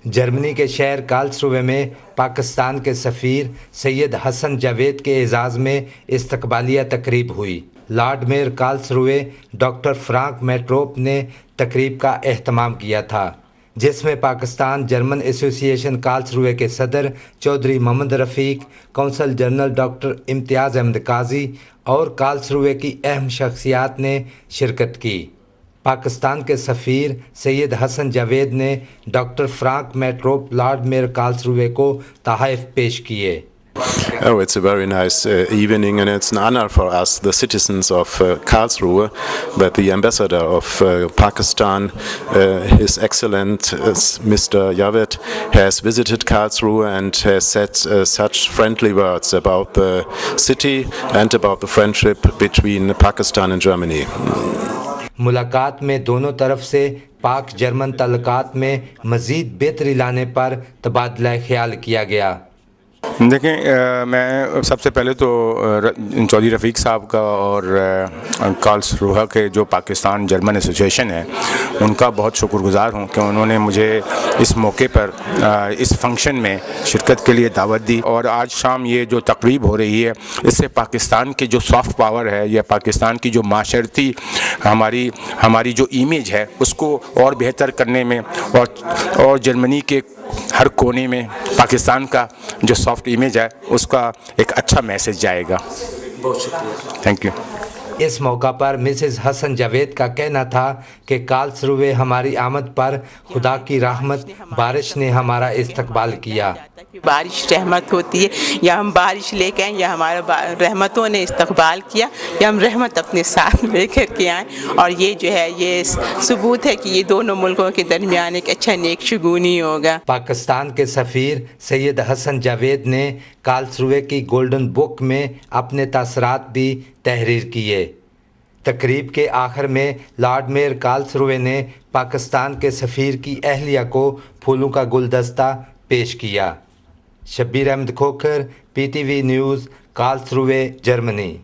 جرمنی کے شہر کارلسروے میں پاکستان کے سفیر سید حسن جاوید کے اعزاز میں استقبالیہ تقریب ہوئی۔ لارڈ میئر کارلسروے ڈاکٹر فرانک میٹروپ نے تقریب کا اہتمام کیا تھا، جس میں پاکستان جرمن ایسوسی ایشن کارلسروے کے صدر چودھری محمد رفیق، کونسل جنرل ڈاکٹر امتیاز احمد قاضی اور کارلسروے کی اہم شخصیات نے شرکت کی۔ پاکستان کے سفیر سید حسن جاوید نے ڈاکٹر فرانک میٹروپ لارڈ میئر کارلسروے کو تحائف پیش کیے۔ Oh, it's a very nice evening, and it's an honor for us, the citizens of Karlsruhe, that the ambassador of Pakistan, His Excellent Mr. Javed, has visited Karlsruhe and has said such friendly words about the city and about the friendship between Pakistan and Germany. ملاقات میں دونوں طرف سے پاک German تعلقات میں مزید بہتری لانے پر تبادلہ خیال کیا گیا۔ دیکھیں، میں سب سے پہلے تو چودھری رفیق صاحب کا اور کارلسروہ کے جو پاکستان جرمن ایسوسی ایشن ہے ان کا بہت شکر گزار ہوں کہ انہوں نے مجھے اس موقع پر اس فنکشن میں شرکت کے لیے دعوت دی، اور آج شام یہ جو تقریب ہو رہی ہے اس سے پاکستان کے جو سافٹ پاور ہے یا پاکستان کی جو معاشرتی ہماری جو امیج ہے اس کو اور بہتر کرنے میں اور جرمنی کے ہر کونے میں پاکستان کا جو سافٹ امیج ہے اس کا ایک اچھا میسج جائے گا۔ بہت شکریہ، تھینک یو۔ اس موقع پر مسز حسن جاوید کا کہنا تھا کہ کارلسروے ہماری آمد پر خدا کی رحمت بارش نے ہمارا استقبال کیا۔ بارش رحمت ہوتی ہے، یا ہم بارش لے کے آئیں یا ہمارا رحمتوں نے استقبال کیا، یا ہم رحمت اپنے ساتھ لے کر کے آئیں، اور یہ جو ہے یہ ثبوت ہے کہ یہ دونوں ملکوں کے درمیان ایک اچھا نیک شگونی ہوگا۔ پاکستان کے سفیر سید حسن جاوید نے کارلسروے کی گولڈن بک میں اپنے تاثرات بھی تحریر کیے۔ تقریب کے آخر میں لارڈ میئر کارلسروے نے پاکستان کے سفیر کی اہلیہ کو پھولوں کا گلدستہ پیش کیا۔ Shabbir Ahmed Khokhar, PTV news, Karlsruhe, Germany.